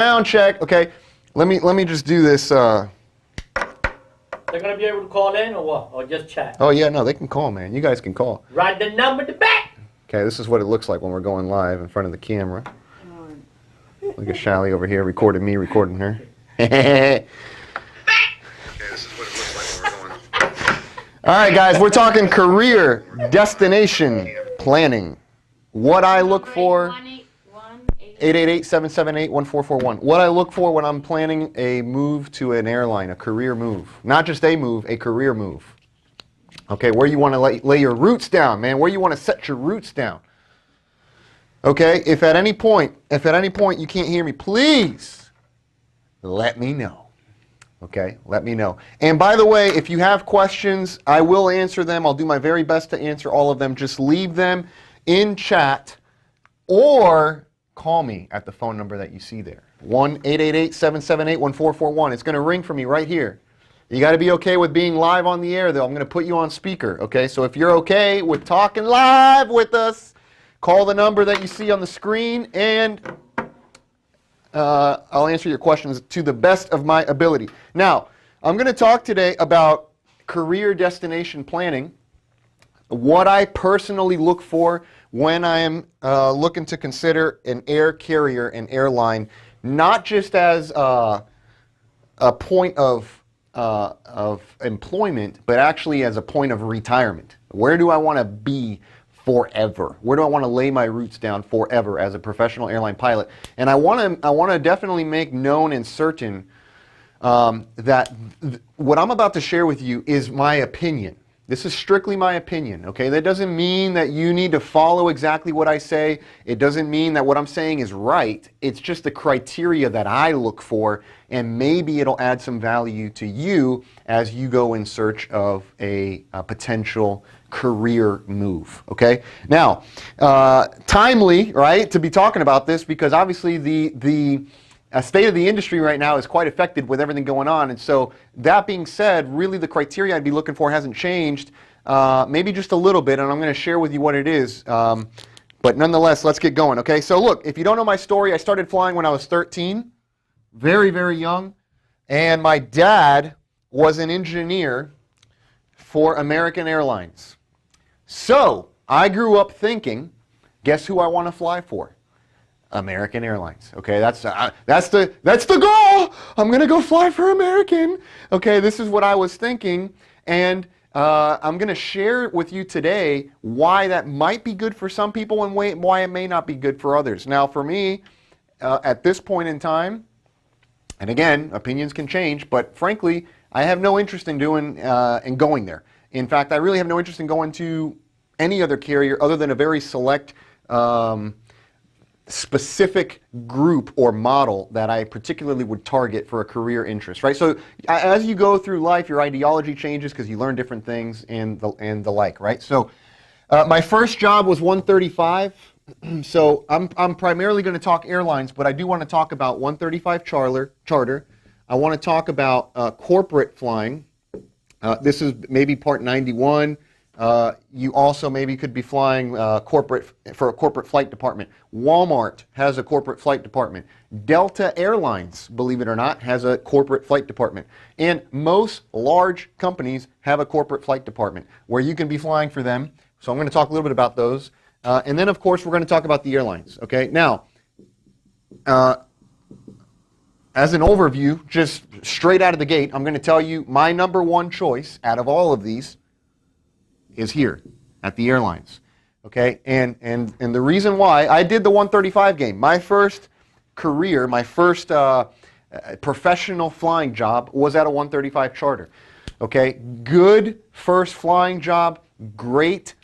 Sound check. Okay, let me just do this. They're gonna be able to call in or what? Or just chat? Oh yeah, no, they can call, man. You guys can call. Write the number to back. Okay, this is what it looks like when we're going live in front of the camera. Look at Shally over here recording me, recording her. Okay, this is what it looks like when we're going. All right, guys, we're talking career destination planning. What I look for. 888-778-1441. What I look for when I'm planning a move to an airline, a career move. Not just a move, a career move. Okay, where you want to lay your roots down, man. Where you want to set your roots down. Okay, if at any point you can't hear me, please let me know. Okay, let me know. And by the way, if you have questions, I will answer them. I'll do my very best to answer all of them. Just leave them in chat or call me at the phone number that you see there. 1-888-778-1441. It's going to ring for me right here. You got to be okay with being live on the air, though. I'm going to put you on speaker, okay? So if you're okay with talking live with us, call the number that you see on the screen, and I'll answer your questions to the best of my ability. Now, I'm going to talk today about career destination planning, what I personally look for when I am looking to consider an air carrier, an airline, not just as a point of employment, but actually as a point of retirement. Where do I want to be forever? Where do I want to lay my roots down forever as a professional airline pilot? And I want to definitely make known and certain that what I'm about to share with you is my opinion. This is strictly my opinion, okay? That doesn't mean that you need to follow exactly what I say. It doesn't mean that what I'm saying is right. It's just the criteria that I look for, and maybe it'll add some value to you as you go in search of a potential career move, okay? Now, timely, right, to be talking about this, because obviously the state of the industry right now is quite affected with everything going on. And so that being said, really the criteria I'd be looking for hasn't changed, maybe just a little bit, and I'm going to share with you what it is. But nonetheless, let's get going, okay? So look, if you don't know my story, I started flying when I was 13, very, very young, and my dad was an engineer for American Airlines. So I grew up thinking, guess who I want to fly for? American Airlines. Okay, that's the goal. I'm gonna go fly for American. Okay, this is what I was thinking, and I'm gonna share with you today why that might be good for some people and why it may not be good for others. Now, for me, at this point in time, and again, opinions can change, but frankly, I have no interest in doing and going there. In fact, I really have no interest in going to any other carrier other than a very select. Specific group or model that I particularly would target for a career interest, right? So as you go through life, your ideology changes because you learn different things and the like, right? So my first job was 135. So I'm primarily going to talk airlines, but I do want to talk about 135 charter. I want to talk about corporate flying. This is maybe part 91. You also maybe could be flying corporate for a corporate flight department. Walmart has a corporate flight department. Delta Airlines, believe it or not, has a corporate flight department. And most large companies have a corporate flight department where you can be flying for them. So I'm going to talk a little bit about those. And then, of course, we're going to talk about the airlines. Okay. Now, as an overview, just straight out of the gate, I'm going to tell you my number one choice out of all of these is here at the airlines, okay? And the reason why, I did the 135 game. My first career, my first professional flying job was at a 135 charter, okay? Good first flying job, great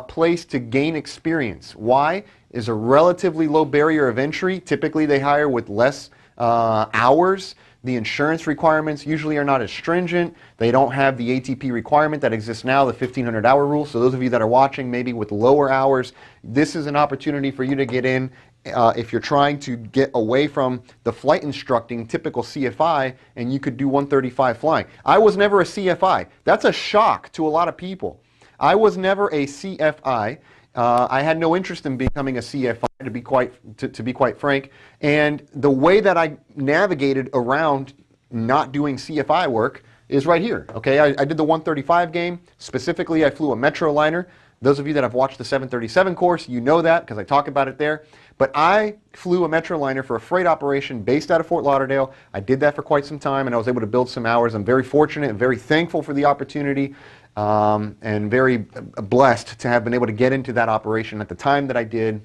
place to gain experience. Why? Is a relatively low barrier of entry. Typically they hire with less hours. The insurance requirements usually are not as stringent. They don't have the ATP requirement that exists now, the 1,500-hour rule. So those of you that are watching, maybe with lower hours, this is an opportunity for you to get in if you're trying to get away from the flight instructing typical CFI, and you could do 135 flying. I was never a CFI. That's a shock to a lot of people. I was never a CFI. I had no interest in becoming a CFI, to be quite frank. And the way that I navigated around not doing CFI work is right here. Okay, I did the 135 game. Specifically, I flew a Metroliner. Those of you that have watched the 737 course, you know that because I talk about it there. But I flew a Metroliner for a freight operation based out of Fort Lauderdale. I did that for quite some time, and I was able to build some hours. I'm very fortunate and very thankful for the opportunity, and very blessed to have been able to get into that operation at the time that I did.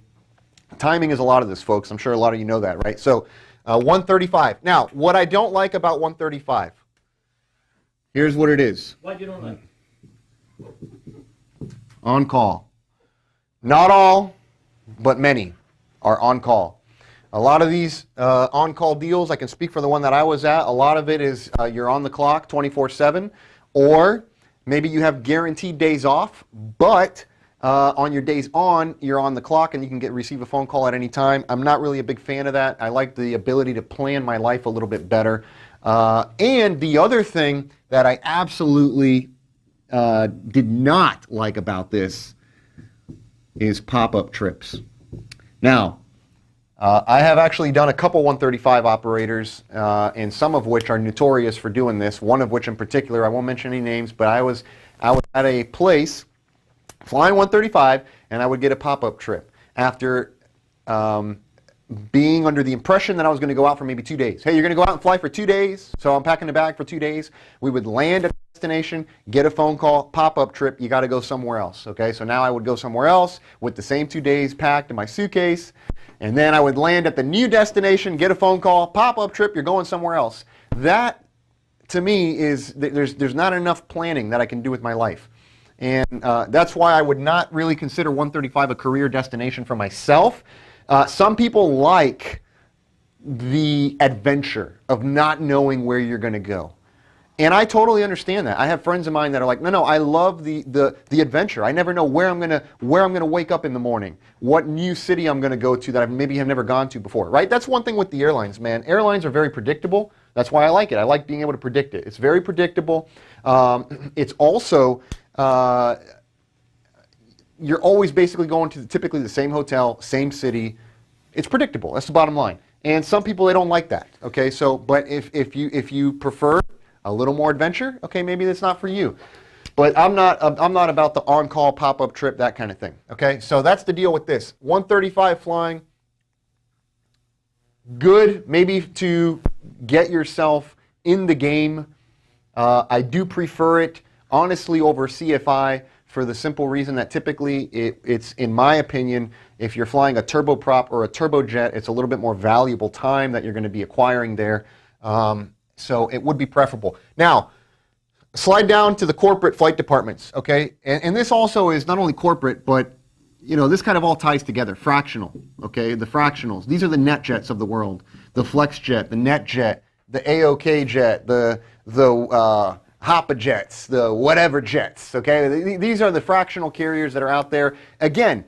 Timing is a lot of this, folks. I'm sure a lot of you know that, right? So 135. Now, what I don't like about 135, here's what it is. What you don't like? On call. Not all, but many are on call. A lot of these on-call deals, I can speak for the one that I was at, a lot of it is you're on the clock 24/7, or maybe you have guaranteed days off, but on your days on, you're on the clock and you can receive a phone call at any time. I'm not really a big fan of that. I like the ability to plan my life a little bit better. And the other thing that I absolutely did not like about this is pop-up trips. Now, I have actually done a couple 135 operators, and some of which are notorious for doing this. One of which in particular, I won't mention any names, but I was at a place flying 135, and I would get a pop-up trip after being under the impression that I was going to go out for maybe 2 days. Hey, you're going to go out and fly for 2 days, so I'm packing a bag for 2 days. We would land at a destination, get a phone call, pop-up trip, you got to go somewhere else. Okay, so now I would go somewhere else with the same 2 days packed in my suitcase, and then I would land at the new destination, get a phone call, pop-up trip, you're going somewhere else. That, to me, is there's not enough planning that I can do with my life. And that's why I would not really consider 135 a career destination for myself. Some people like the adventure of not knowing where you're going to go. And I totally understand that. I have friends of mine that are like, no, I love the adventure. I never know where I'm gonna wake up in the morning, what new city I'm gonna go to that I maybe have never gone to before. Right? That's one thing with the airlines, man. Airlines are very predictable. That's why I like it. I like being able to predict it. It's very predictable. It's also you're always basically going to typically the same hotel, same city. It's predictable. That's the bottom line. And some people, they don't like that. Okay, so but if you prefer a little more adventure, okay, maybe that's not for you. But I'm not about the on-call pop-up trip, that kind of thing. Okay, so that's the deal with this. 135 flying, good maybe to get yourself in the game. I do prefer it honestly over CFI for the simple reason that typically it's, in my opinion, if you're flying a turboprop or a turbojet, it's a little bit more valuable time that you're going to be acquiring there. So it would be preferable. Now, slide down to the corporate flight departments, okay? And this also is not only corporate, but you know, this kind of all ties together. Fractional, okay? The fractionals. These are the net jets of the world. The flex jet, the net jet, the AOK jet, the Hoppa jets, the whatever jets, okay? These are the fractional carriers that are out there. Again,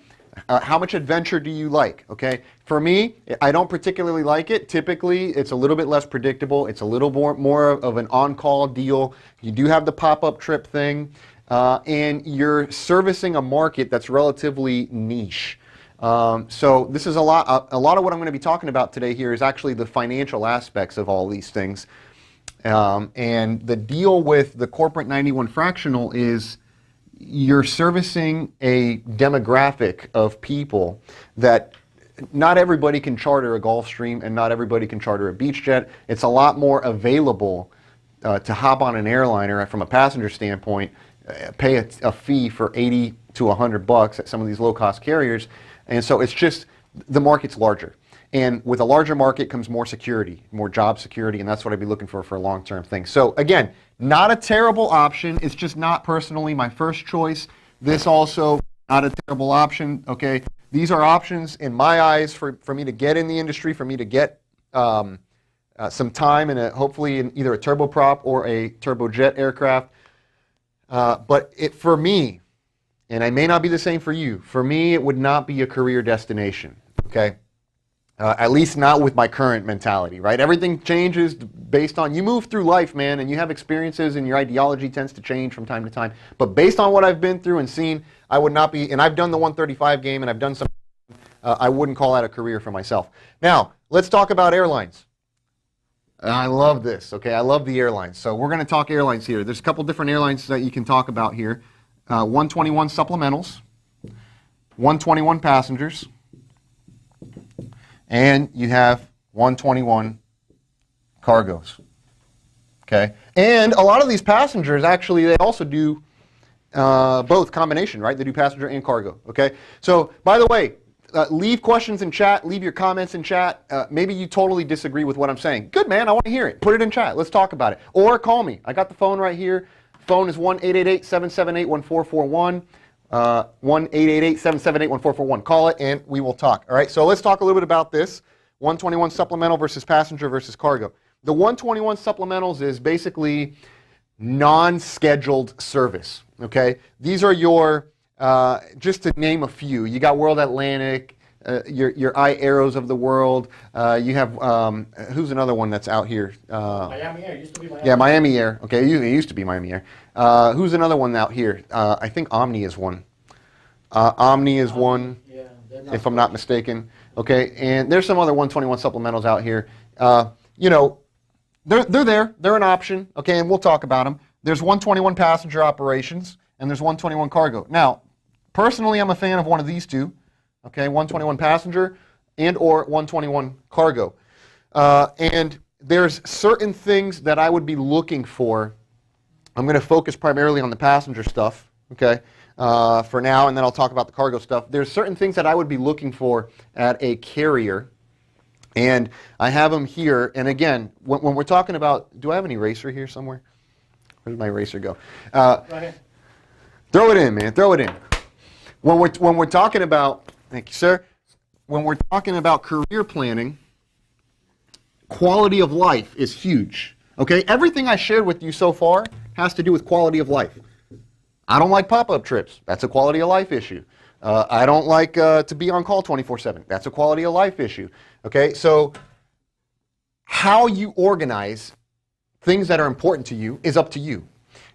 how much adventure do you like, okay? For me, I don't particularly like it. Typically, it's a little bit less predictable. It's a little more of an on-call deal. You do have the pop-up trip thing, and you're servicing a market that's relatively niche. So this is a lot of what I'm going to be talking about today here is actually the financial aspects of all these things. And the deal with the Corporate 91 Fractional is you're servicing a demographic of people that not everybody can charter a Gulfstream and not everybody can charter a Beechjet. It's a lot more available to hop on an airliner from a passenger standpoint, pay a fee for $80 to $100 at some of these low-cost carriers. And so it's just, the market's larger. And with a larger market comes more security, more job security, and that's what I'd be looking for a long-term thing. So again, not a terrible option. It's just not personally my first choice. This also not a terrible option, okay? These are options in my eyes for me to get in the industry, for me to get some time in hopefully in either a turboprop or a turbojet aircraft. But for me, and I may not be the same for you, for me it would not be a career destination, okay? At least not with my current mentality, right? Everything changes based on, you move through life, man, and you have experiences and your ideology tends to change from time to time. But based on what I've been through and seen, I would not be, and I've done the 135 game and I've done some, I wouldn't call that a career for myself. Now, let's talk about airlines. I love this, okay? I love the airlines. So we're going to talk airlines here. There's a couple different airlines that you can talk about here. 121 supplementals, 121 passengers, and you have 121 cargos, okay? And a lot of these passengers, actually, they also do both combination, right? They do passenger and cargo, okay? So, by the way, leave questions in chat. Leave your comments in chat. Maybe you totally disagree with what I'm saying. Good, man. I want to hear it. Put it in chat. Let's talk about it. Or call me. I got the phone right here. Phone is 1-888-778-1441. 1-888-778-1441. Call it and we will talk. All right. So let's talk a little bit about this. 121 supplemental versus passenger versus cargo. The 121 supplementals is basically non-scheduled service. Okay. These are your just to name a few, you got World Atlantic, your I-Arrows of the world. You have, who's another one that's out here? Miami Air. Used to be Miami. Yeah, Miami Air. Okay, it used to be Miami Air. Who's another one out here? I think Omni is one. Omni is one, Yeah, if I'm not mistaken. Okay, and there's some other 121 supplementals out here. You know, they're there. They're an option. Okay, and we'll talk about them. There's 121 passenger operations, and there's 121 cargo. Now, personally, I'm a fan of one of these two, okay, 121 passenger and or 121 cargo. And there's certain things that I would be looking for. I'm going to focus primarily on the passenger stuff, okay, for now, and then I'll talk about the cargo stuff. There's certain things that I would be looking for at a carrier, and I have them here. And again, when we're talking about, do I have an eraser here somewhere? Where did my eraser go? Right here. Throw it in, man. Throw it in. When we're talking about, thank you, sir. When we're talking about career planning, quality of life is huge. Okay, everything I shared with you so far has to do with quality of life. I don't like pop-up trips. That's a quality of life issue. I don't like to be on call 24/7. That's a quality of life issue. Okay, so how you organize things that are important to you is up to you.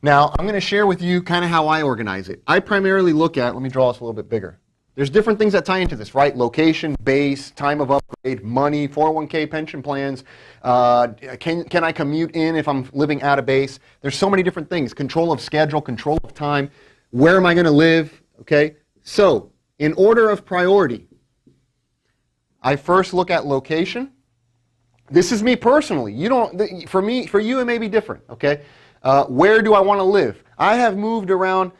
Now, I'm going to share with you kind of how I organize it. I primarily look at, let me draw this a little bit bigger. There's different things that tie into this, right? Location, base, time of upgrade, money, 401k pension plans. Can I commute in if I'm living out of base? There's so many different things. Control of schedule, control of time. Where am I going to live? Okay. So, in order of priority, I first look at location. This is me personally. You don't. For you, it may be different. Okay. Where do I want to live? I have moved around,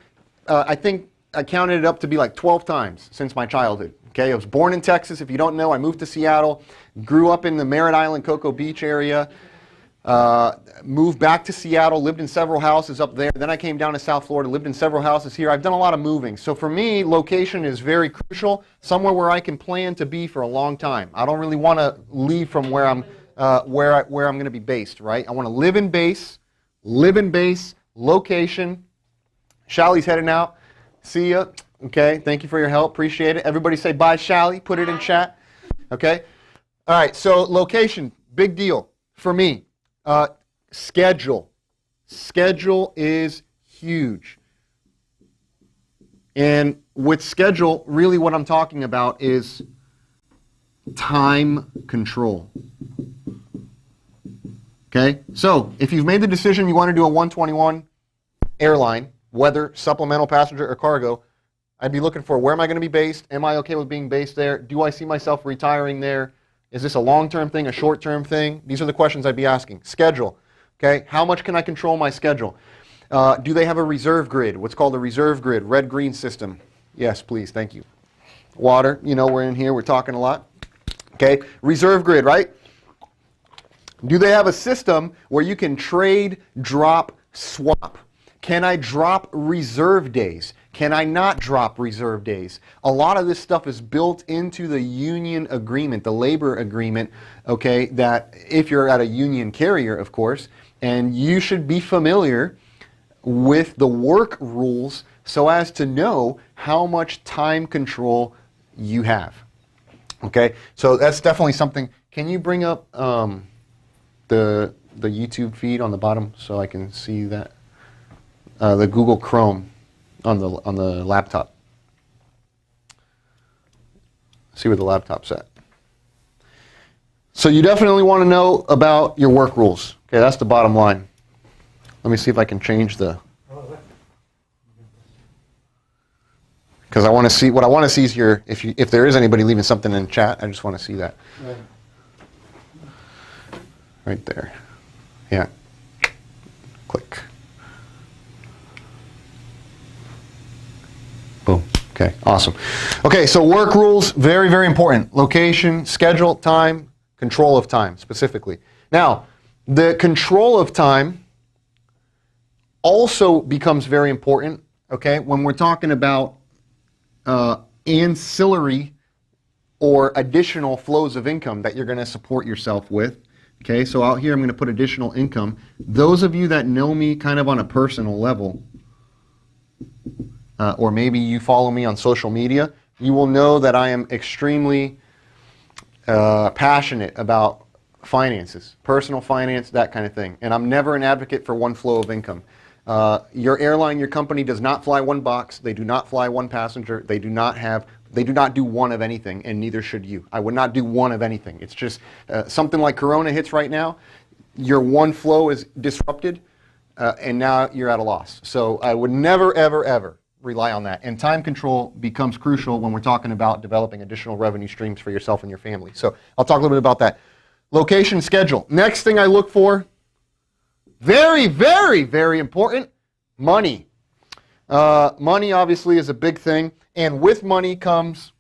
I think I counted it up to be like 12 times since my childhood. Okay, I was born in Texas. If you don't know, I moved to Seattle, grew up in the Merritt Island, Cocoa Beach area, moved back to Seattle, lived in several houses up there. Then I came down to South Florida, lived in several houses here. I've done a lot of moving. So for me, location is very crucial, somewhere where I can plan to be for a long time. I don't really want to leave from where I'm going to be based, right? I want to live in base, location. Shally's heading out. See ya. Okay, thank you for your help. Appreciate it. Everybody say bye, Shally. Put it in chat. Okay. All right, so location, big deal for me. Schedule. Schedule is huge. And with schedule, really what I'm talking about is time control. Okay, so if you've made the decision you want to do a 121 airline, whether supplemental passenger or cargo, I'd be looking for where am I going to be based? Am I okay with being based there? Do I see myself retiring there? Is this a long-term thing, a short-term thing? These are the questions I'd be asking. Schedule. Okay, how much can I control my schedule? Do they have a reserve grid? What's called a reserve grid, red-green system? Yes, please, thank you. Water, you know, we're in here, we're talking a lot. Okay, reserve grid, right? Do they have a system where you can trade, drop, swap? Can I drop reserve days? Can I not drop reserve days? A lot of this stuff is built into the union agreement, the labor agreement, okay, that if you're at a union carrier, of course, and you should be familiar with the work rules so as to know how much time control you have. Okay, so that's definitely something. Can you bring up the the YouTube feed on the bottom so I can see that. The Google Chrome on the laptop. See where the laptop's at. So you definitely want to know about your work rules. Okay, that's the bottom line. Let me see if I can change the... Because I want to see, what I want to see is your, if there is anybody leaving something in chat, I just want to see that. Right there. Yeah. Click. Boom. Okay, awesome. Okay, so work rules, very, very important. Location, schedule, time, control of time, specifically. Now, the control of time also becomes very important, okay, when we're talking about ancillary or additional flows of income that you're going to support yourself with. Okay, so out here I'm going to put additional income. Those of you that know me kind of on a personal level, or maybe you follow me on social media, you will know that I am extremely passionate about finances, personal finance, that kind of thing. And I'm never an advocate for one flow of income. Your airline, your company does not fly one box. They do not fly one passenger. They do not do one of anything, and neither should you. I would not do one of anything. It's just something like Corona hits right now. Your one flow is disrupted, and now you're at a loss. So I would never, ever, ever rely on that. And time control becomes crucial when we're talking about developing additional revenue streams for yourself and your family. So I'll talk a little bit about that. Location, schedule. Next thing I look for, very, very, very important, money. Money obviously is a big thing, and with money comes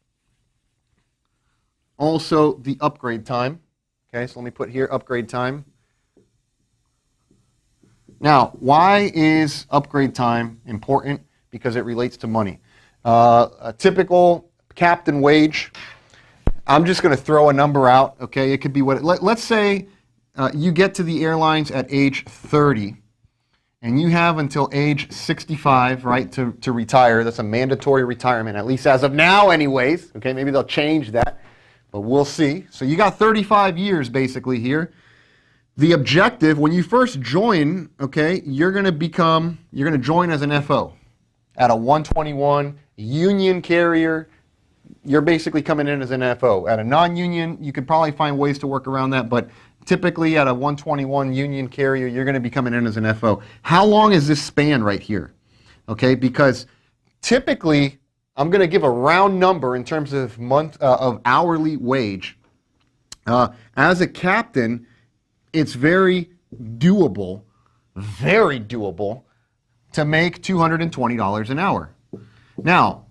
also the upgrade time. Okay, so let me put here upgrade time. Now, why is upgrade time important? Because it relates to money. A typical captain wage, I'm just going to throw a number out, okay? It could be what, let's say you get to the airlines at age 30, and you have until age 65, right, to retire. That's a mandatory retirement, at least as of now anyways. Okay, maybe they'll change that, but we'll see. So you got 35 years basically here. The objective, when you first join, okay, you're going to join as an FO at a 121 union carrier. You're basically coming in as an FO. At a non-union, you could probably find ways to work around that, but typically at a 121 union carrier, you're going to be coming in as an FO. How long is this span right here? Okay, because typically, I'm going to give a round number in terms of of hourly wage. As a captain, it's very doable to make $220 an hour. Now,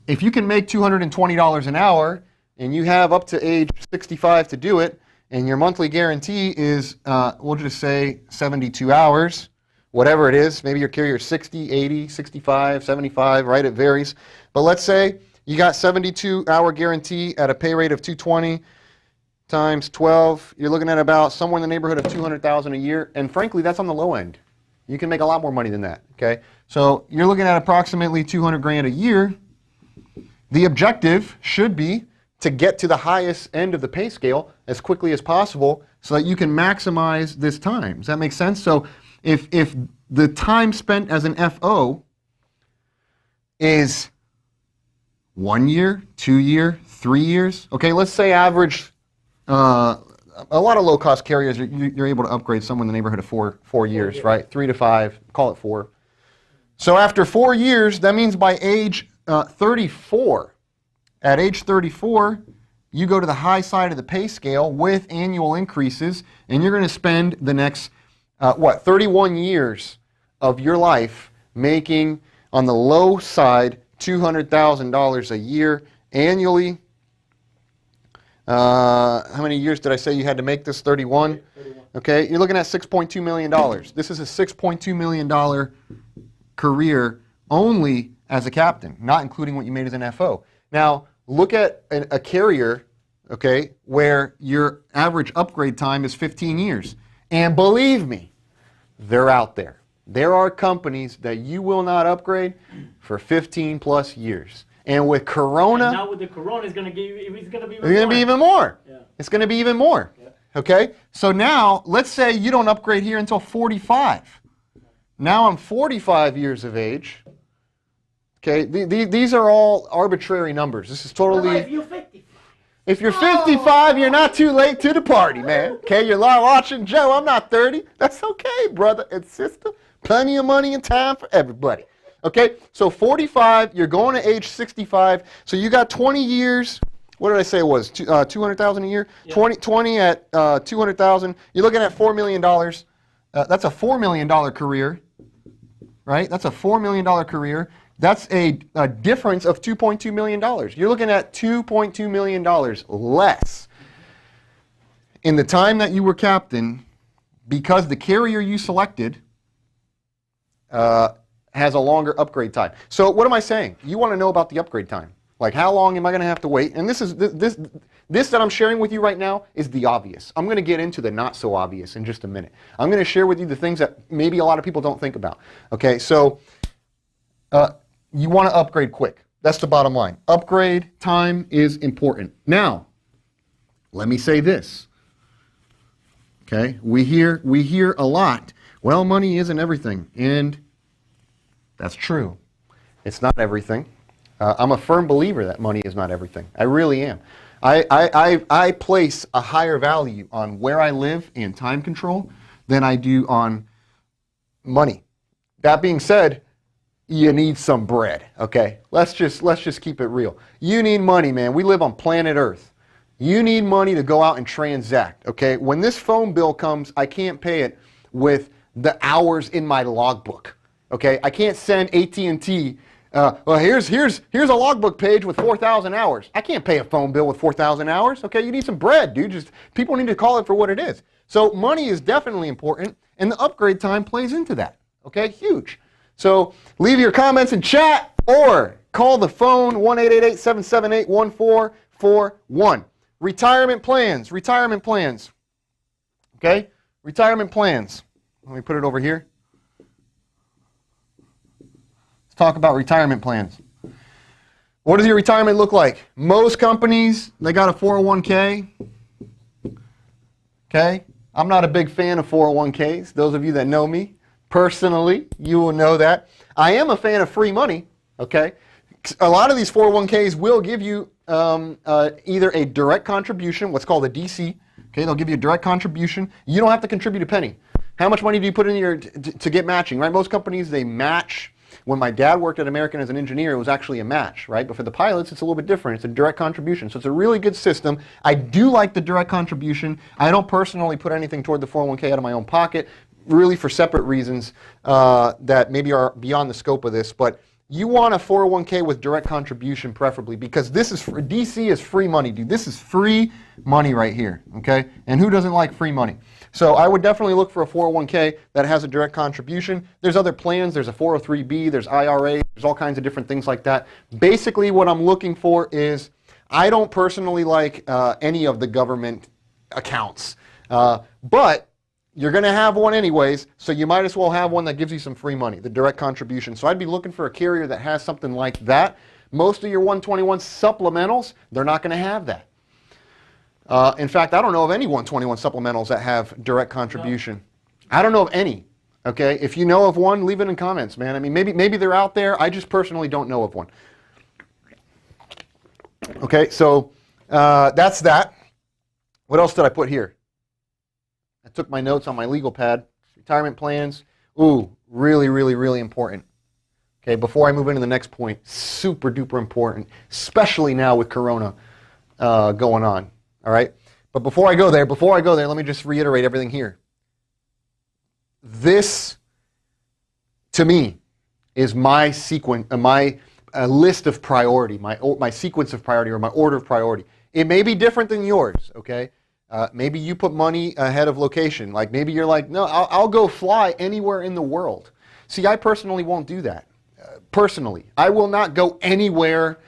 if you can make $220 an hour and you have up to age 65 to do it, and your monthly guarantee is, we'll just say 72 hours, whatever it is. Maybe your carrier is 60, 80, 65, 75, right? It varies. But let's say you got 72-hour guarantee at a pay rate of $220 times 12. You're looking at about somewhere in the neighborhood of $200,000 a year. And frankly, that's on the low end. You can make a lot more money than that, okay? So you're looking at approximately $200,000 a year. The objective should be to get to the highest end of the pay scale as quickly as possible so that you can maximize this time. Does that make sense? So if the time spent as an FO is 1 year, 2 year, 3 years, okay, let's say average, a lot of low-cost carriers, you're able to upgrade somewhere in the neighborhood of four years, right? 3 to 5, call it 4. So after 4 years, that means by age 34, at age 34, you go to the high side of the pay scale with annual increases, and you're going to spend the next, 31 years of your life making, on the low side, $200,000 a year annually. How many years did I say you had to make this? 31? 31. Okay, you're looking at $6.2 million. This is a $6.2 million career only as a captain, not including what you made as an FO. Now, look at a carrier, okay, where your average upgrade time is 15 years. And believe me, they're out there. There are companies that you will not upgrade for 15 plus years. And with Corona... And now with the Corona, it's going to be even more. It's going to be even more. Yeah. It's going to be even more. Yeah. Okay, so now let's say you don't upgrade here until 45. Now I'm 45 years of age. Okay, these are all arbitrary numbers. This is totally... What about if you're 55? If you're 55, you're not too late to the party, man. Okay, you're watching Joe. I'm not 30. That's okay, brother and sister. Plenty of money and time for everybody. Okay, so 45, you're going to age 65. So you got 20 years. What did I say it was? 200,000 a year? Yeah. 20 at 200,000. You're looking at $4 million. That's a $4 million career, right? That's a $4 million career. That's a difference of $2.2 million. You're looking at $2.2 million less in the time that you were captain because the carrier you selected has a longer upgrade time. So what am I saying? You want to know about the upgrade time. Like, how long am I going to have to wait? And this that I'm sharing with you right now is the obvious. I'm going to get into the not so obvious in just a minute. I'm going to share with you the things that maybe a lot of people don't think about. Okay, so you want to upgrade quick. That's the bottom line. Upgrade time is important. Now, let me say this. Okay, we hear a lot. Well, money isn't everything, and that's true. It's not everything. I'm a firm believer that money is not everything. I really am. I place a higher value on where I live and time control than I do on money. That being said, you need some bread, okay? Let's just keep it real. You need money, man. We live on planet Earth. You need money to go out and transact, okay? When this phone bill comes, I can't pay it with the hours in my logbook, okay? I can't send AT&T, well, here's a logbook page with 4,000 hours. I can't pay a phone bill with 4,000 hours, okay? You need some bread, dude. Just people need to call it for what it is. So money is definitely important, and the upgrade time plays into that, okay? Huge. So leave your comments in chat or call the phone 1-888-778-1441. Retirement plans, okay? Retirement plans. Let me put it over here. Let's talk about retirement plans. What does your retirement look like? Most companies, they got a 401k. Okay? I'm not a big fan of 401ks. Those of you that know me personally, you will know that. I am a fan of free money, okay? A lot of these 401ks will give you either a direct contribution, what's called a DC, okay? They'll give you a direct contribution. You don't have to contribute a penny. How much money do you put in your to get matching, right? Most companies, they match. When my dad worked at American as an engineer, it was actually a match, right? But for the pilots, it's a little bit different. It's a direct contribution. So it's a really good system. I do like the direct contribution. I don't personally put anything toward the 401k out of my own pocket, really for separate reasons that maybe are beyond the scope of this. But you want a 401k with direct contribution preferably, because this is DC is free money, dude. This is free money right here, okay? And who doesn't like free money? So I would definitely look for a 401k that has a direct contribution. There's other plans. There's a 403b. There's IRA. There's all kinds of different things like that. Basically, what I'm looking for is, I don't personally like any of the government accounts, but you're going to have one anyways, so you might as well have one that gives you some free money, the direct contribution. So I'd be looking for a carrier that has something like that. Most of your 121 supplementals, they're not going to have that. In fact, I don't know of any 121 supplementals that have direct contribution. No. I don't know of any. Okay, if you know of one, leave it in comments, man. I mean, maybe they're out there. I just personally don't know of one. Okay, so that's that. What else did I put here? I took my notes on my legal pad. Retirement plans. Ooh, really, really, really important. Okay, before I move into the next point, super duper important, especially now with Corona going on. All right, but before I go there, let me just reiterate everything here. This, to me, is my sequence, my list of priority, my sequence of priority, or my order of priority. It may be different than yours. Okay, maybe you put money ahead of location. Like maybe you're like, no, I'll go fly anywhere in the world. See, I personally won't do that. Personally, I will not go anywhere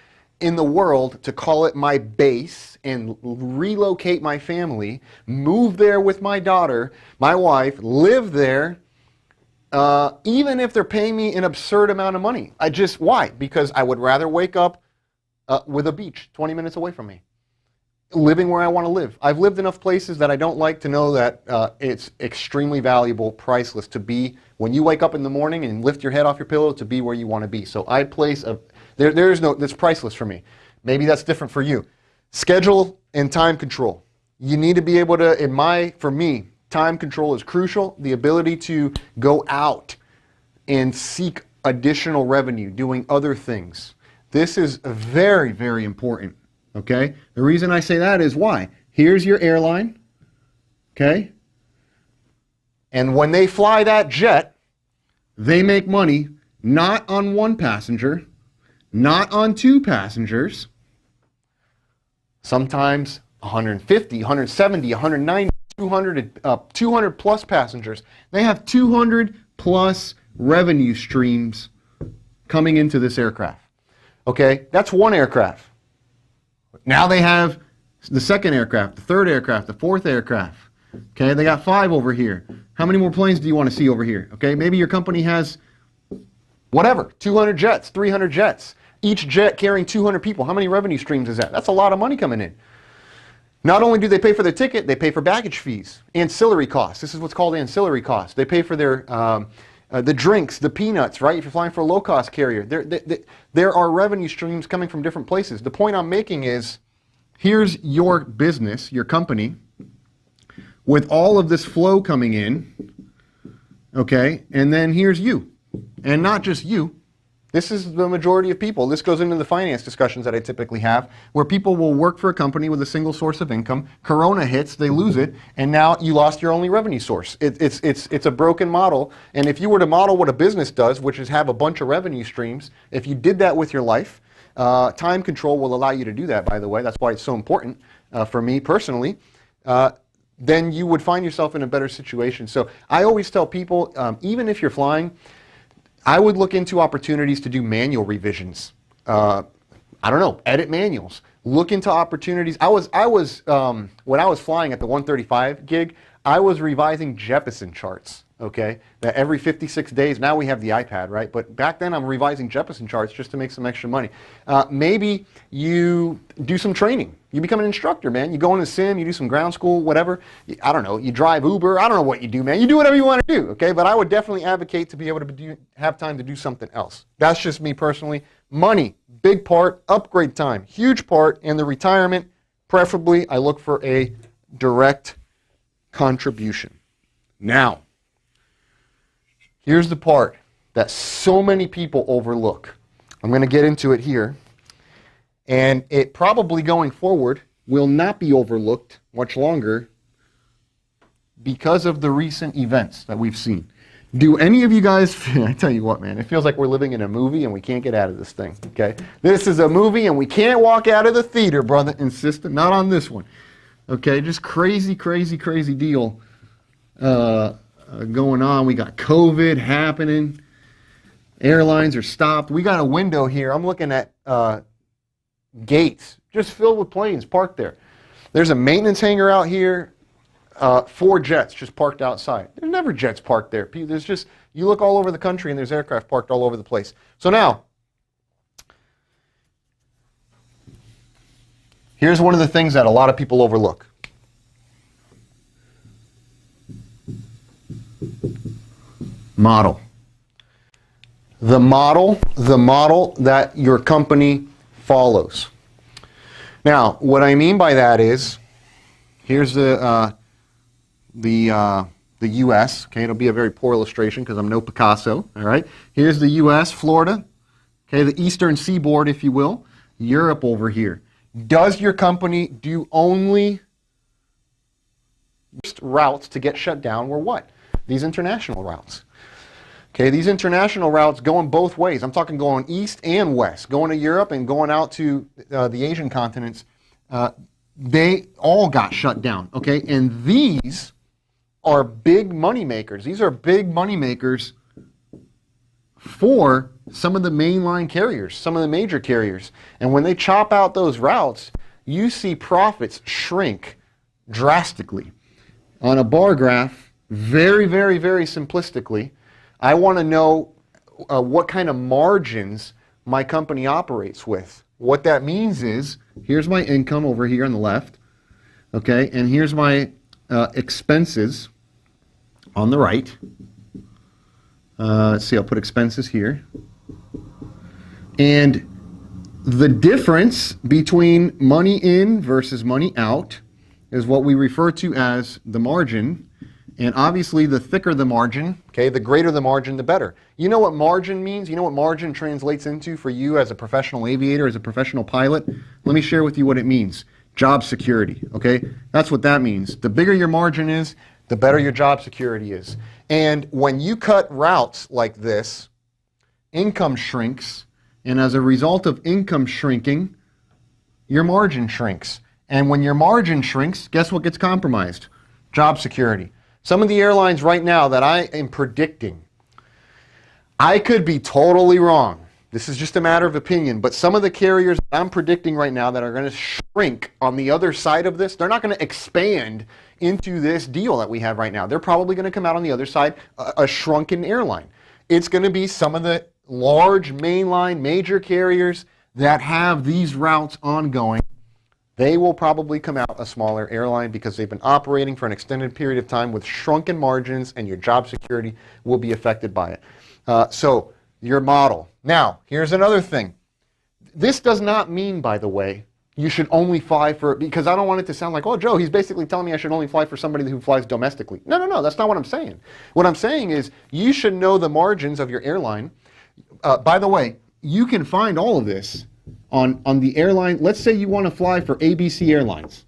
in the world to call it my base and relocate my family, move there with my daughter, my wife, live there, even if they're paying me an absurd amount of money. Why? Because I would rather wake up with a beach 20 minutes away from me. living where I want to live. I've lived enough places that I don't like to know that it's extremely valuable, priceless to be, when you wake up in the morning and lift your head off your pillow, to be where you want to be. So I place that's priceless for me. Maybe that's different for you. Schedule and time control. You need to be able to, for me, time control is crucial. The ability to go out and seek additional revenue, doing other things. This is very, very important. Okay? The reason I say that is why? Here's your airline. Okay? And when they fly that jet, they make money not on one passenger, not on two passengers, sometimes 150, 170, 190, 200 plus passengers. They have 200 plus revenue streams coming into this aircraft. Okay? That's one aircraft. Now they have the second aircraft, the third aircraft, the fourth aircraft. Okay, they got 5 over here. How many more planes do you want to see over here? Okay, maybe your company has, whatever, 200 jets, 300 jets. Each jet carrying 200 people. How many revenue streams is that? That's a lot of money coming in. Not only do they pay for their ticket, they pay for baggage fees, ancillary costs. This is what's called ancillary costs. They pay for their the drinks, the peanuts, right? If you're flying for a low-cost carrier, there are revenue streams coming from different places. The point I'm making is, here's your business, your company, with all of this flow coming in, okay? And then here's you. And not just you. This is the majority of people. This goes into the finance discussions that I typically have, where people will work for a company with a single source of income. Corona hits, they lose it, and now you lost your only revenue source. It's a broken model. And if you were to model what a business does, which is have a bunch of revenue streams, if you did that with your life, time control will allow you to do that, by the way. That's why it's so important for me personally. Then you would find yourself in a better situation. So I always tell people, even if you're flying, I would look into opportunities to do manual revisions. I don't know, edit manuals. Look into opportunities. When I was flying at the 135 gig, I was revising Jeppesen charts, okay? That every 56 days, now we have the iPad, right? But back then I'm revising Jeppesen charts just to make some extra money. Maybe you do some training. You become an instructor, man. You go in the sim, you do some ground school, whatever. I don't know, you drive Uber. I don't know what you do, man. You do whatever you want to do, okay? But I would definitely advocate to be able to have time to do something else. That's just me personally. Money, big part. Upgrade time, huge part. And the retirement, preferably, I look for a direct contribution. Now, here's the part that so many people overlook. I'm going to get into it here. And it probably going forward will not be overlooked much longer because of the recent events that we've seen. Do any of you guys, I tell you what, man, it feels like we're living in a movie and we can't get out of this thing, okay? This is a movie and we can't walk out of the theater, brother and sister. Not on this one. Okay, just crazy, crazy, crazy deal going on. We got COVID happening. Airlines are stopped. We got a window here. I'm looking at gates just filled with planes parked there. There's a maintenance hangar out here. 4 jets just parked outside. There's never jets parked there. There's just, you look all over the country and there's aircraft parked all over the place. So now, here's one of the things that a lot of people overlook. Model. The model that your company follows. Now, what I mean by that is, here's the U.S. Okay, it'll be a very poor illustration because I'm no Picasso. All right, here's the U.S., Florida. Okay, the eastern seaboard, if you will. Europe over here. Does your company do only routes to get shut down, or what? These international routes. Okay, these international routes going both ways. I'm talking going east and west, going to Europe and going out to the Asian continents. They all got shut down. Okay, and these are big money makers. These are big money makers for some of the mainline carriers, some of the major carriers. And when they chop out those routes, you see profits shrink drastically. On a bar graph, very, very, very simplistically, I want to know what kind of margins my company operates with. What that means is, here's my income over here on the left. Okay, and here's my expenses on the right. Let's see, I'll put expenses here. And the difference between money in versus money out is what we refer to as the margin. And obviously, the thicker the margin, okay, the greater the margin, the better. You know what margin means? You know what margin translates into for you as a professional aviator, as a professional pilot? Let me share with you what it means. Job security, okay? That's what that means. The bigger your margin is, the better your job security is. And when you cut routes like this, income shrinks. And as a result of income shrinking, your margin shrinks. And when your margin shrinks, guess what gets compromised? Job security. Some of the airlines right now that I am predicting, I could be totally wrong. This is just a matter of opinion, but some of the carriers I'm predicting right now that are going to shrink on the other side of this, they're not going to expand into this deal that we have right now. They're probably going to come out on the other side, a shrunken airline. It's going to be some of the large mainline major carriers that have these routes ongoing. They will probably come out a smaller airline because they've been operating for an extended period of time with shrunken margins, and your job security will be affected by it. So your model. Now, here's another thing. This does not mean, by the way, you should only fly for, because I don't want it to sound like, oh, Joe, he's basically telling me I should only fly for somebody who flies domestically. No, that's not what I'm saying. What I'm saying is you should know the margins of your airline. By the way, you can find all of this on the airline. Let's say you want to fly for ABC Airlines.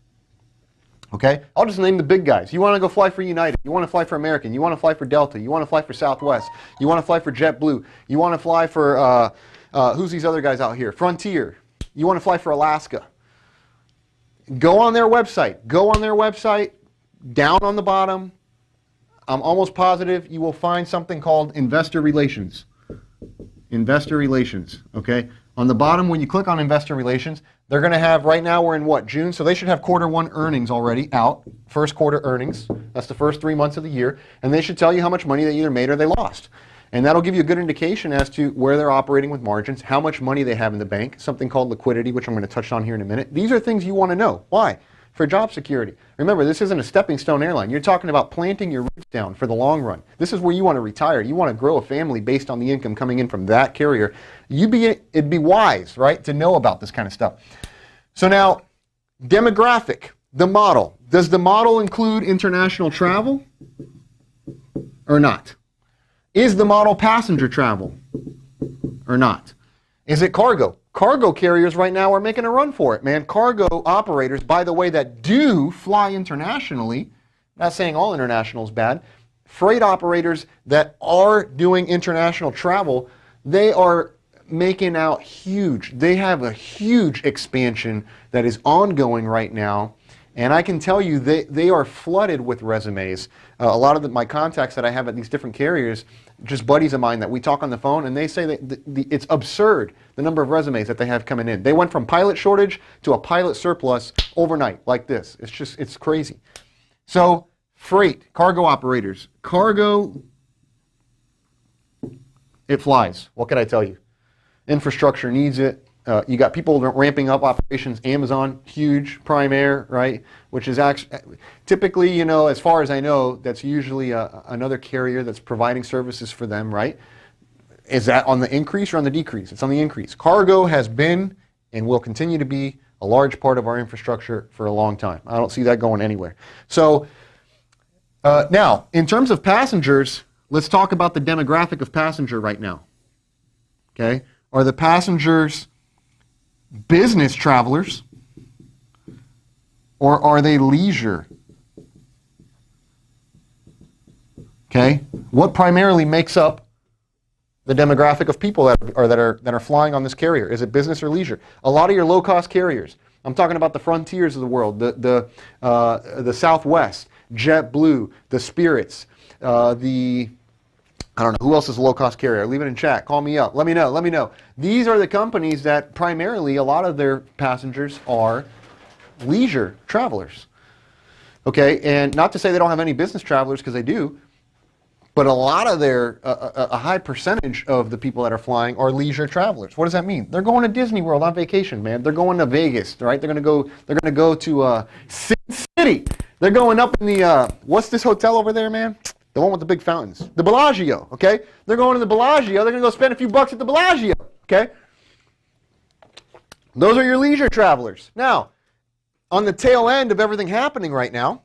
Okay? I'll just name the big guys. You want to go fly for United. You want to fly for American. You want to fly for Delta. You want to fly for Southwest. You want to fly for JetBlue. You want to fly for, who's these other guys out here? Frontier. You want to fly for Alaska. Go on their website. Go on their website. Down on the bottom, I'm almost positive you will find something called Investor Relations. Investor Relations, okay? On the bottom, when you click on Investor Relations, they're going to have, right now we're in what, June? So they should have Q1 earnings already out, first quarter earnings. That's the first 3 months of the year. And they should tell you how much money they either made or they lost. And that'll give you a good indication as to where they're operating with margins, how much money they have in the bank, something called liquidity, which I'm going to touch on here in a minute. These are things you want to know. Why? For job security. Remember, this isn't a stepping stone airline. You're talking about planting your roots down for the long run. This is where you want to retire. You want to grow a family based on the income coming in from that carrier. It'd be wise, right, to know about this kind of stuff. So now, demographic, the model. Does the model include international travel or not? Is the model passenger travel or not? Is it cargo? Cargo carriers right now are making a run for it, man. Cargo operators, by the way, that do fly internationally, not saying all international is bad, freight operators that are doing international travel, they are making out huge. They have a huge expansion that is ongoing right now. And I can tell you they are flooded with resumes. A lot of my contacts that I have at these different carriers, just buddies of mine that we talk on the phone, and they say that it's absurd, the number of resumes that they have coming in. They went from pilot shortage to a pilot surplus overnight, like this. It's crazy. So, freight, cargo operators. Cargo, it flies. What can I tell you? Infrastructure needs it. You got people ramping up operations. Amazon, huge. Prime Air, right? Which is actually typically, you know, as far as I know, that's usually another carrier that's providing services for them, right? Is that on the increase or on the decrease? It's on the increase. Cargo has been and will continue to be a large part of our infrastructure for a long time. I don't see that going anywhere. So now, in terms of passengers, let's talk about the demographic of passenger right now. Okay? Are the passengers business travelers, or are they leisure? Okay, what primarily makes up the demographic of people that are flying on this carrier? Is it business or leisure? A lot of your low-cost carriers. I'm talking about the Frontiers of the world, the Southwest, JetBlue, the Spirits, I don't know, who else is a low-cost carrier? Leave it in chat. Call me up. Let me know. These are the companies that primarily, a lot of their passengers are leisure travelers. Okay, and not to say they don't have any business travelers, because they do, but a lot of a high percentage of the people that are flying are leisure travelers. What does that mean? They're going to Disney World on vacation, man. They're going to Vegas, right? They're going to go to Sing City. They're going up in the, what's this hotel over there, man? The one with the big fountains. The Bellagio, okay? They're going to the Bellagio. They're going to go spend a few bucks at the Bellagio, okay? Those are your leisure travelers. Now, on the tail end of everything happening right now,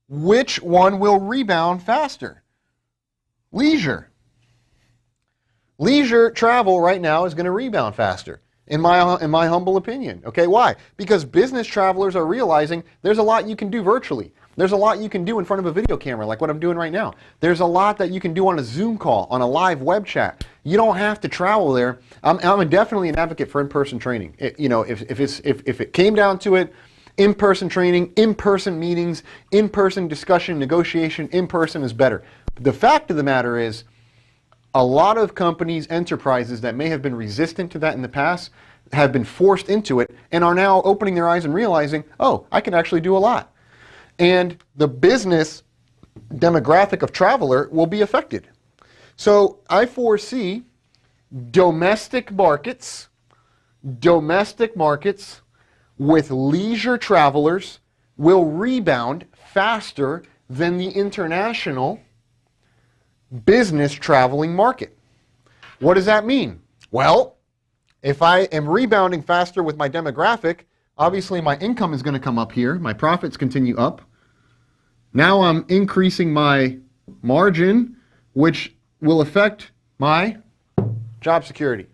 which one will rebound faster? Leisure. Leisure travel right now is going to rebound faster, in my humble opinion. Okay, why? Because business travelers are realizing there's a lot you can do virtually. There's a lot you can do in front of a video camera, like what I'm doing right now. There's a lot that you can do on a Zoom call, on a live web chat. You don't have to travel there. I'm definitely an advocate for in-person training. If it came down to it, in-person training, in-person meetings, in-person discussion, negotiation, in-person is better. The fact of the matter is, a lot of companies, enterprises that may have been resistant to that in the past have been forced into it and are now opening their eyes and realizing, oh, I can actually do a lot. And the business demographic of traveler will be affected. So I foresee domestic markets with leisure travelers will rebound faster than the international business traveling market. What does that mean? Well, if I am rebounding faster with my demographic, obviously my income is going to come up here. My profits continue up. Now I'm increasing my margin, which will affect my job security,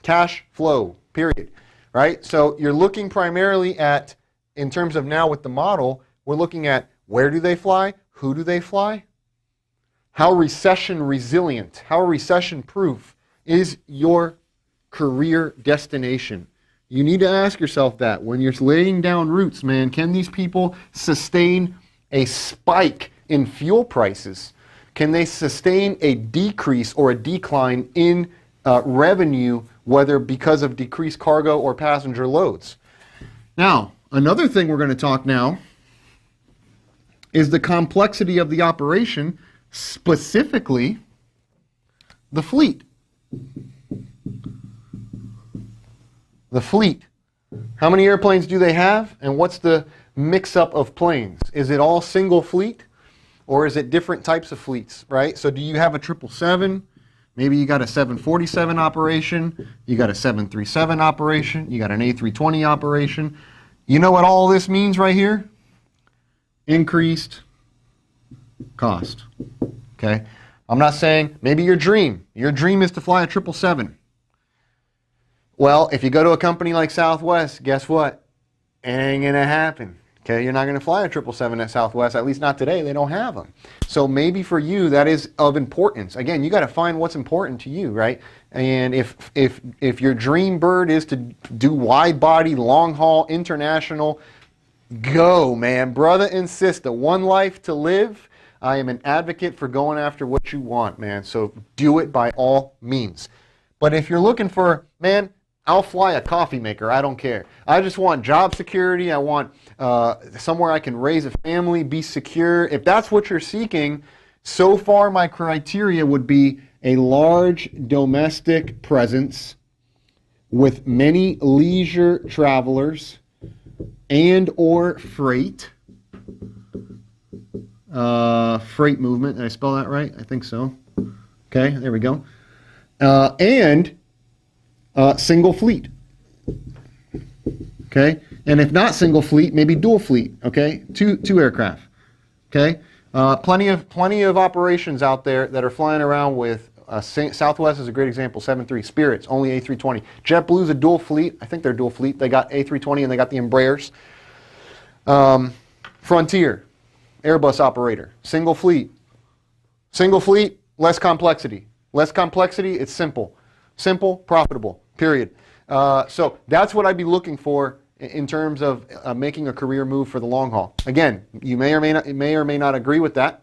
cash flow, period. Right? So you're looking primarily at, in terms of now with the model, we're looking at where do they fly? Who do they fly? How recession resilient, how recession proof is your career destination? You need to ask yourself that when you're laying down roots, man. Can these people sustain a spike in fuel prices? Can they sustain a decrease or a decline in revenue, whether because of decreased cargo or passenger loads? Now, another thing we're going to talk now is the complexity of the operation, specifically the fleet. The fleet. How many airplanes do they have, and what's the mix-up of planes? Is it all single fleet, or is it different types of fleets, right? So do you have a 777? Maybe you got a 747 operation, you got a 737 operation, you got an A320 operation. You know what all this means right here? Increased cost. Okay? I'm not saying, maybe your dream is to fly a 777. Well, if you go to a company like Southwest, guess what? It ain't going to happen. Okay, you're not going to fly a 777 at Southwest, at least not today. They don't have them. So maybe for you, that is of importance. Again, you got to find what's important to you, right? And if your dream bird is to do wide body, long haul, international, go, man. Brother and sister, one life to live. I am an advocate for going after what you want, man. So do it by all means. But if you're looking for, man, I'll fly a coffee maker. I don't care. I just want job security. I want somewhere I can raise a family, be secure. If that's what you're seeking, so far my criteria would be a large domestic presence with many leisure travelers and or freight. Freight movement. Did I spell that right? I think so. Okay, there we go. And single fleet. Okay, and if not single fleet, maybe dual fleet. Okay, two aircraft. Okay, plenty of operations out there that are flying around with. Southwest is a great example. 73 Spirit's only A320. JetBlue's a dual fleet. I think they're dual fleet. They got A320 and they got the Embraers. Frontier, Airbus operator, single fleet. Single fleet, less complexity. Less complexity, it's simple. Simple, profitable, period. So that's what I'd be looking for in terms of making a career move for the long haul. Again, you may or may not agree with that,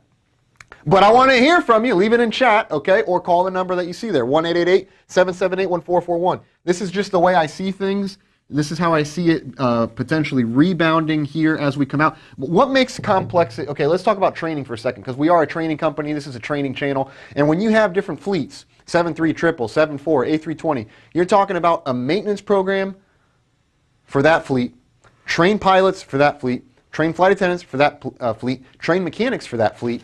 but I want to hear from you. Leave it in chat, okay, or call the number that you see there, 1-888-778-1441. This is just the way I see things. This is how I see it potentially rebounding here as we come out. What makes complexity? Okay, let's talk about training for a second, because we are a training company. This is a training channel. And when you have different fleets, 737, 74, A320, you're talking about a maintenance program for that fleet, train pilots for that fleet, train flight attendants for that fleet, train mechanics for that fleet,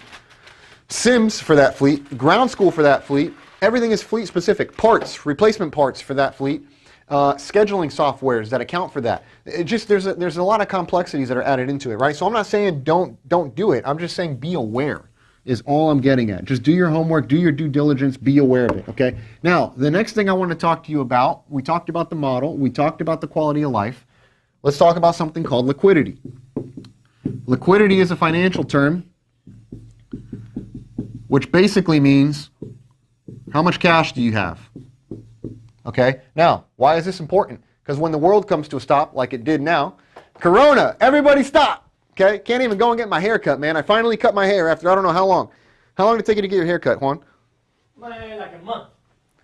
sims for that fleet, ground school for that fleet. Everything is fleet specific. Parts, replacement parts for that fleet, scheduling softwares that account for that. It just there's a lot of complexities that are added into it, right? So I'm not saying don't do it. I'm just saying be aware is all I'm getting at. Just do your homework, do your due diligence, be aware of it, okay? Now, the next thing I want to talk to you about, we talked about the model, we talked about the quality of life. Let's talk about something called liquidity. Liquidity is a financial term which basically means how much cash do you have? Okay, now, why is this important? Because when the world comes to a stop, like it did now, Corona, everybody stop! Okay, can't even go and get my hair cut, man. I finally cut my hair after I don't know how long. How long did it take you to get your hair cut, Juan? Man, like a month.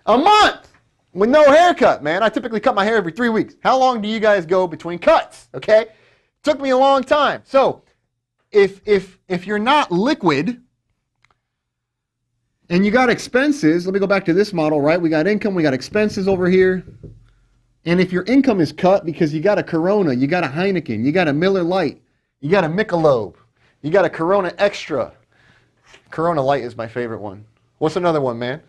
A month! With no haircut, man. I typically cut my hair every 3 weeks. How long do you guys go between cuts? Okay? Took me a long time. So, if you're not liquid, and you got expenses, let me go back to this model, right? We got income, we got expenses over here. And if your income is cut because you got a Corona, you got a Heineken, you got a Miller Lite, you got a Michelob, you got a Corona Extra. Corona Light is my favorite one. What's another one, man?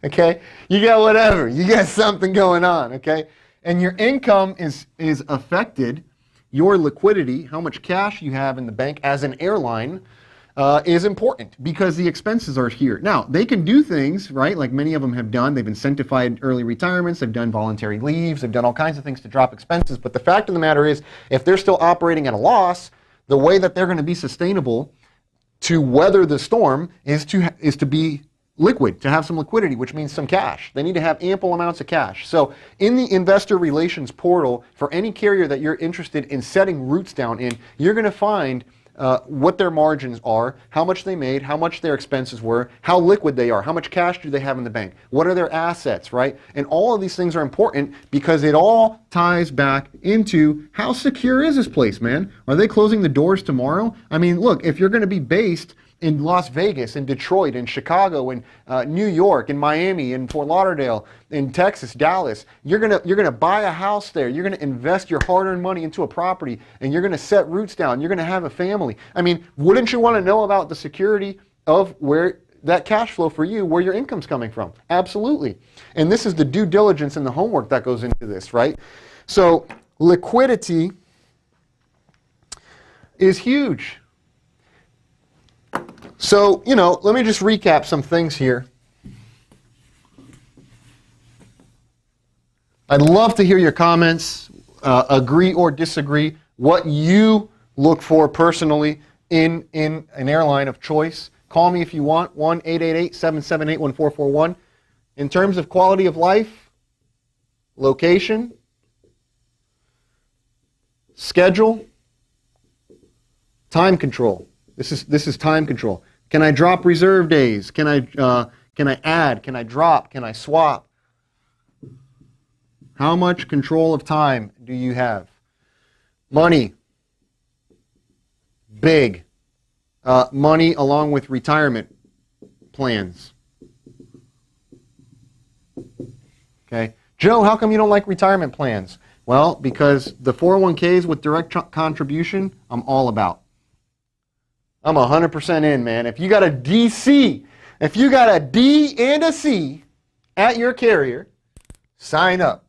Okay? You got whatever. You got something going on, okay? And your income is affected, your liquidity, how much cash you have in the bank as an airline, is important because the expenses are here. Now, they can do things, right, like many of them have done. They've incentivized early retirements. They've done voluntary leaves. They've done all kinds of things to drop expenses. But the fact of the matter is, if they're still operating at a loss, the way that they're going to be sustainable to weather the storm is to be liquid, to have some liquidity, which means some cash. They need to have ample amounts of cash. So in the investor relations portal, for any carrier that you're interested in setting roots down in, you're going to find what their margins are, how much they made, how much their expenses were, how liquid they are, how much cash do they have in the bank, what are their assets, right? And all of these things are important because it all ties back into how secure is this place, man? Are they closing the doors tomorrow? I mean, look, if you're going to be based in Las Vegas, in Detroit, in Chicago, in New York, in Miami, in Fort Lauderdale, in Texas, Dallas, you're gonna buy a house there. You're gonna invest your hard-earned money into a property, and you're gonna set roots down. You're gonna have a family. I mean, wouldn't you want to know about the security of where that cash flow for you, where your income's coming from? Absolutely. And this is the due diligence and the homework that goes into this, right? So liquidity is huge. So, let me just recap some things here. I'd love to hear your comments, agree or disagree, what you look for personally in an airline of choice. Call me if you want, 1-888-778-1441. In terms of quality of life, location, schedule, time control. This is time control. Can I drop reserve days? Can I add? Can I drop? Can I swap? How much control of time do you have? Money. Big. Money along with retirement plans. Okay. Joe, how come you don't like retirement plans? Well, because the 401ks with direct contribution, I'm all about. I'm 100% in, man. If you got a DC, if you got a D and a C at your carrier, sign up.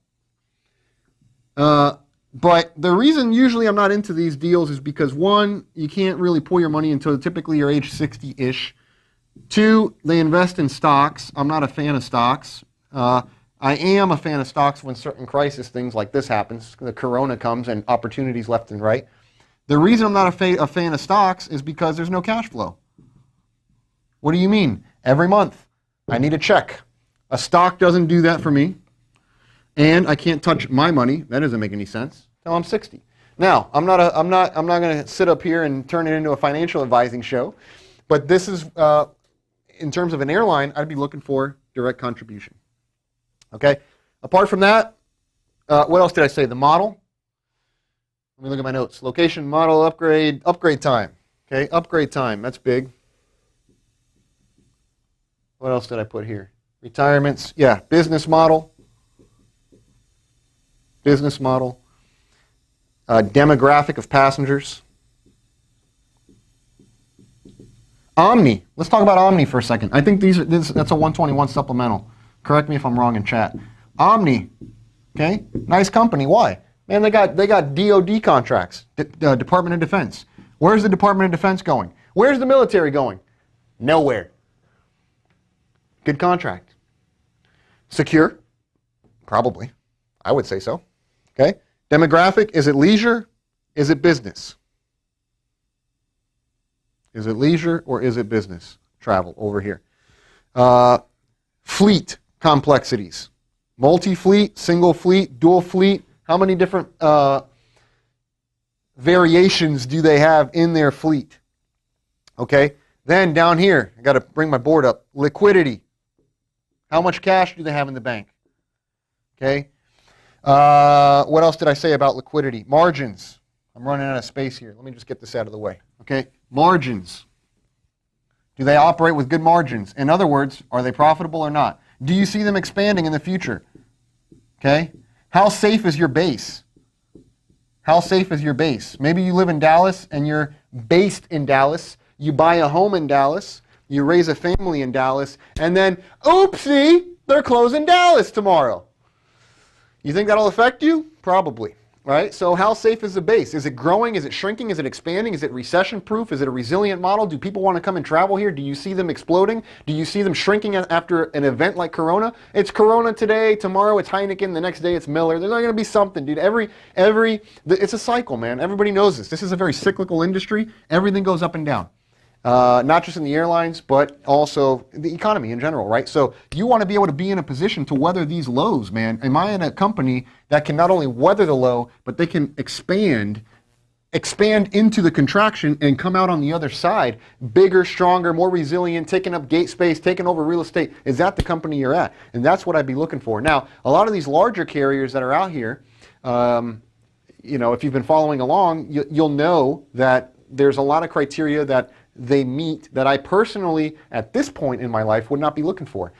But the reason usually I'm not into these deals is because, one, you can't really pull your money until typically you're age 60-ish. Two, they invest in stocks. I'm not a fan of stocks. I am a fan of stocks when certain crisis things like this happens. The corona comes and opportunities left and right. The reason I'm not a fan of stocks is because there's no cash flow. What do you mean? Every month, I need a check. A stock doesn't do that for me, and I can't touch my money. That doesn't make any sense until I'm 60. Now, I'm not going to sit up here and turn it into a financial advising show, but this is in terms of an airline, I'd be looking for direct contribution. Okay. Apart from that, what else did I say? The model. Let me look at my notes. Location, model, upgrade time. Okay, upgrade time. That's big. What else did I put here? Retirements. Yeah, business model. Business model. demographic of passengers. Omni. Let's talk about Omni for a second. I think that's a 121 supplemental. Correct me if I'm wrong in chat. Omni, okay, nice company. Why? Man, they got DoD contracts, Department of Defense. Where's the Department of Defense going? Where's the military going? Nowhere. Good contract. Secure? Probably. I would say so. Okay. Demographic, is it leisure? Is it business? Is it leisure or is it business? Travel over here. Fleet complexities. Multi-fleet, single fleet, dual fleet. How many different variations do they have in their fleet? Okay. Then down here, I got to bring my board up. Liquidity. How much cash do they have in the bank? Okay. What else did I say about liquidity? Margins. I'm running out of space here. Let me just get this out of the way. Okay. Margins. Do they operate with good margins? In other words, are they profitable or not? Do you see them expanding in the future? Okay. How safe is your base? How safe is your base? Maybe you live in Dallas and you're based in Dallas. You buy a home in Dallas. You raise a family in Dallas. And then, oopsie, they're closing Dallas tomorrow. You think that'll affect you? Probably. Right? So how safe is the base? Is it growing? Is it shrinking? Is it expanding? Is it recession-proof? Is it a resilient model? Do people want to come and travel here? Do you see them exploding? Do you see them shrinking after an event like Corona? It's Corona today. Tomorrow it's Heineken. The next day it's Miller. There's not going to be something, dude. It's a cycle, man. Everybody knows this. This is a very cyclical industry. Everything goes up and down. Not just in the airlines, but also the economy in general, right? So you want to be able to be in a position to weather these lows, man. Am I in a company that can not only weather the low, but they can expand into the contraction and come out on the other side bigger, stronger, more resilient, taking up gate space, taking over real estate? Is that the company you're at? And that's what I'd be looking for. Now, a lot of these larger carriers that are out here, if you've been following along, you'll know that there's a lot of criteria that they meet that I personally, at this point in my life, would not be looking for.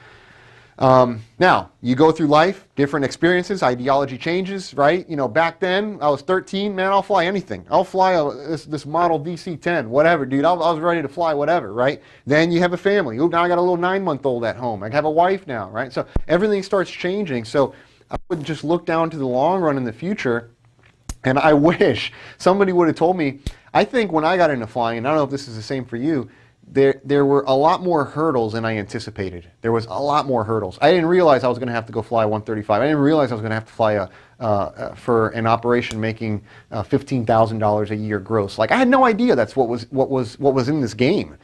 Now, you go through life, different experiences, ideology changes, right? Back then, I was 13, man, I'll fly anything. I'll fly this model DC-10, whatever, dude. I was ready to fly whatever, right? Then you have a family. Ooh, now I got a little 9-month-old at home. I have a wife now, right? So everything starts changing. So I would just look down to the long run in the future, and I wish somebody would have told me. I think when I got into flying, and I don't know if this is the same for you, there were a lot more hurdles than I anticipated. There was a lot more hurdles. I didn't realize I was going to have to go fly 135. I didn't realize I was going to have to fly for an operation making $15,000 a year gross. Like, I had no idea that's what was in this game.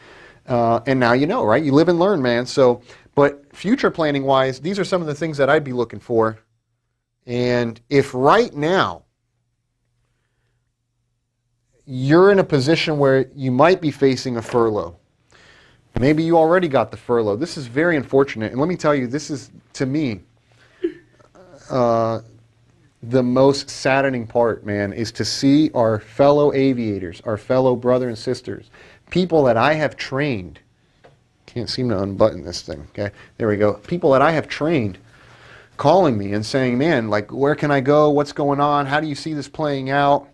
And now you know, right? You live and learn, man. So, but future planning wise, these are some of the things that I'd be looking for. And if right now you're in a position where you might be facing a furlough. Maybe you already got the furlough. This is very unfortunate. And let me tell you, this is, to me, the most saddening part, man, is to see our fellow aviators, our fellow brothers and sisters, people that I have trained. Can't seem to unbutton this thing, okay? There we go. People that I have trained calling me and saying, man, like, where can I go? What's going on? How do you see this playing out?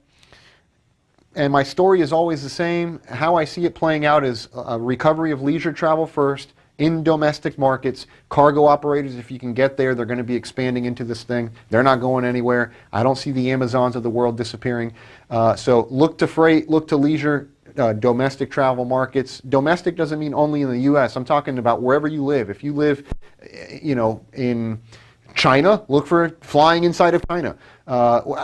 And my story is always the same. How I see it playing out is a recovery of leisure travel first, in domestic markets. Cargo operators, if you can get there, they're going to be expanding into this thing. They're not going anywhere. I don't see the Amazons of the world disappearing. So look to freight, look to leisure, domestic travel markets. Domestic doesn't mean only in the U.S. I'm talking about wherever you live. If you live, in China, look for flying inside of China.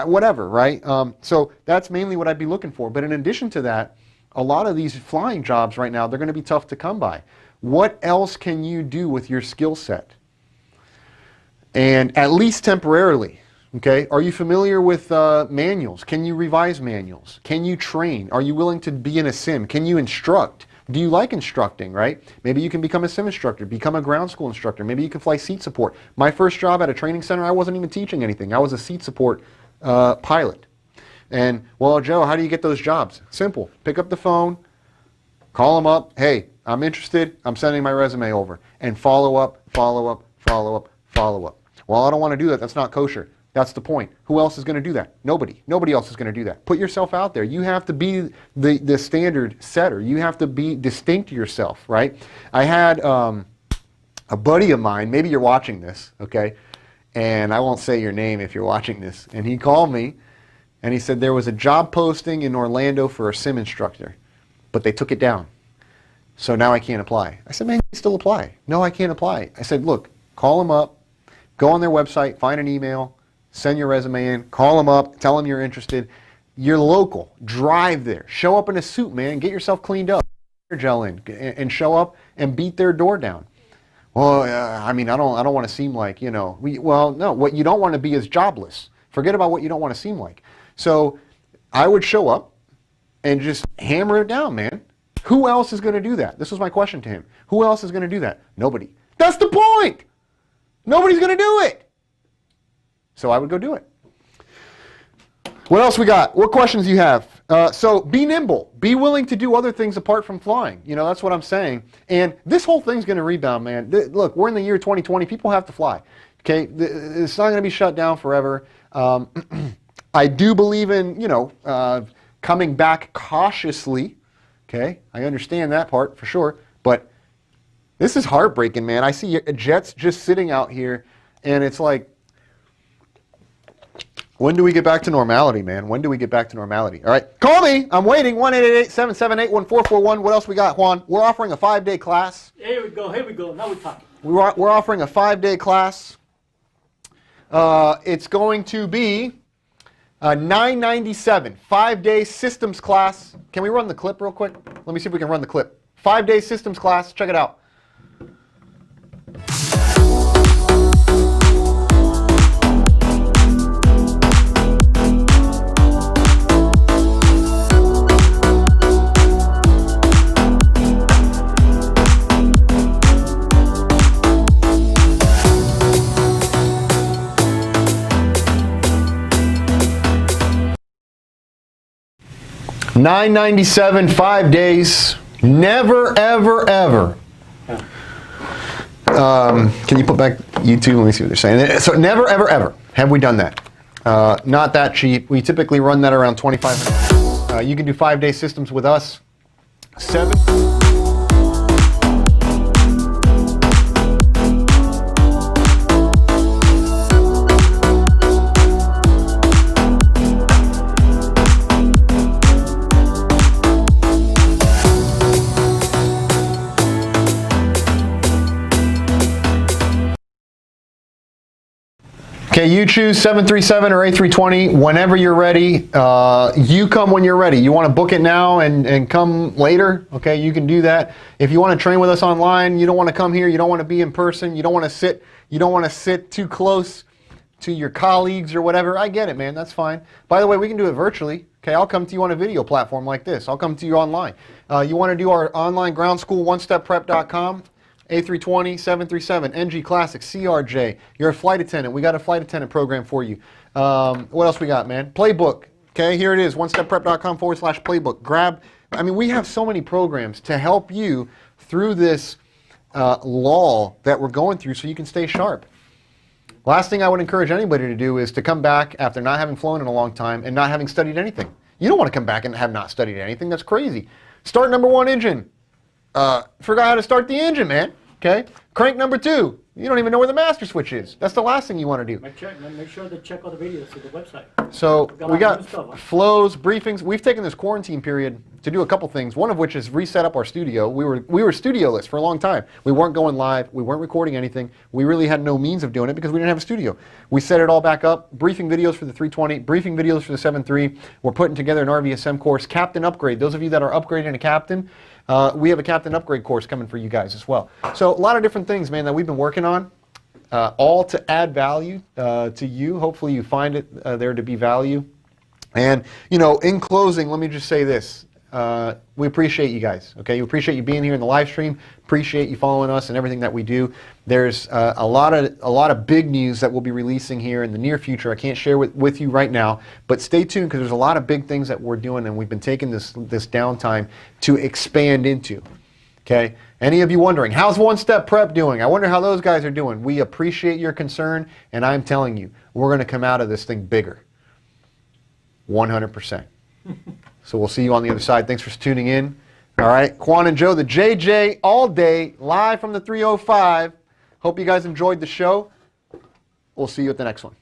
Whatever, right? So that's mainly what I'd be looking for. But in addition to that, a lot of these flying jobs right now, they're going to be tough to come by. What else can you do with your skill set? And at least temporarily, okay? Are you familiar with manuals? Can you revise manuals? Can you train? Are you willing to be in a sim? Can you instruct? Do you like instructing, right? Maybe you can become a sim instructor, become a ground school instructor. Maybe you can fly seat support. My first job at a training center, I wasn't even teaching anything. I was a seat support pilot. And, well, Joe, how do you get those jobs? Simple. Pick up the phone, call them up. Hey, I'm interested. I'm sending my resume over. And follow up, follow up, follow up, follow up. Well, I don't want to do that. That's not kosher. That's the point. Who else is going to do that? Nobody. Nobody else is going to do that. Put yourself out there. You have to be the standard setter. You have to be distinct to yourself, right? I had a buddy of mine, maybe you're watching this, okay? And I won't say your name if you're watching this. And he called me and he said there was a job posting in Orlando for a sim instructor, but they took it down. So now I can't apply. I said, man, you can still apply. No, I can't apply. I said, look, call them up, go on their website, find an email, send your resume in, call them up, tell them you're interested. You're local. Drive there. Show up in a suit, man. Get yourself cleaned up. Your gel in and show up and beat their door down. Well, I mean, I don't want to seem like, you know, well, no, what you don't want to be is jobless. Forget about what you don't want to seem like. So I would show up and just hammer it down, man. Who else is going to do that? This was my question to him. Who else is going to do that? Nobody. That's the point. Nobody's going to do it. So I would go do it. What else we got? What questions do you have? So be nimble. Be willing to do other things apart from flying. You know, that's what I'm saying. And this whole thing's going to rebound, man. Look, we're in the year 2020. People have to fly. Okay? It's not going to be shut down forever. I do believe in, you know, coming back cautiously. Okay? I understand that part for sure. But this is heartbreaking, man. I see jets just sitting out here, and it's like, when do we get back to normality, man? When do we get back to normality? All right, call me. I'm waiting. 1-888-778-1441. What else we got, Juan? We're offering a 5-day class. Here we go. Here we go. Now we're talking. We're offering a 5-day class. It's going to be $997. 5-day systems class. Can we run the clip real quick? Let me see if we can run the clip. 5-day systems class. Check it out. $997, 5 days. Never, ever, ever. Can you put back YouTube? Let me see what they're saying. So never, ever, ever have we done that. Not that cheap. We typically run that around $2,500. You can do 5-day systems with us. 7. Okay, you choose 737 or A320 whenever you're ready. You come when you're ready. You want to book it now and come later? Okay, you can do that. If you want to train with us online, you don't want to come here, you don't want to be in person, you don't want to sit too close to your colleagues or whatever. I get it, man. That's fine. By the way, we can do it virtually. Okay, I'll come to you on a video platform like this. I'll come to you online. You want to do our online ground school, onestepprep.com. A320, 737, NG Classic, CRJ. You're a flight attendant. We got a flight attendant program for you. What else we got, man? Playbook. Okay, here it is, onestepprep.com/playbook. We have so many programs to help you through this lull that we're going through so you can stay sharp. Last thing I would encourage anybody to do is to come back after not having flown in a long time and not having studied anything. You don't want to come back and have not studied anything. That's crazy. Start number 1 engine. Forgot how to start the engine, man. Okay? Crank number 2. You don't even know where the master switch is. That's the last thing you want to do. Make sure to check all the videos to the website. So we got flows, briefings. We've taken this quarantine period to do a couple things. One of which is reset up our studio. We were studioless for a long time. We weren't going live. We weren't recording anything. We really had no means of doing it because we didn't have a studio. We set it all back up. Briefing videos for the 320. Briefing videos for the 73. We're putting together an RVSM course. Captain upgrade. Those of you that are upgrading to captain, we have a captain upgrade course coming for you guys as well. So a lot of different things, man, that we've been working on, all to add value to you. Hopefully you find it there to be value. And, you know, in closing, let me just say this. We appreciate you guys, okay? We appreciate you being here in the live stream. Appreciate you following us and everything that we do. There's a lot of big news that we'll be releasing here in the near future. I can't share with you right now, but stay tuned because there's a lot of big things that we're doing and we've been taking this downtime to expand into, okay? Any of you wondering, how's One Step Prep doing? I wonder how those guys are doing. We appreciate your concern, and I'm telling you, we're going to come out of this thing bigger. 100%. So we'll see you on the other side. Thanks for tuning in. All right, Quan and Joe, the JJ all day, live from the 305. Hope you guys enjoyed the show. We'll see you at the next one.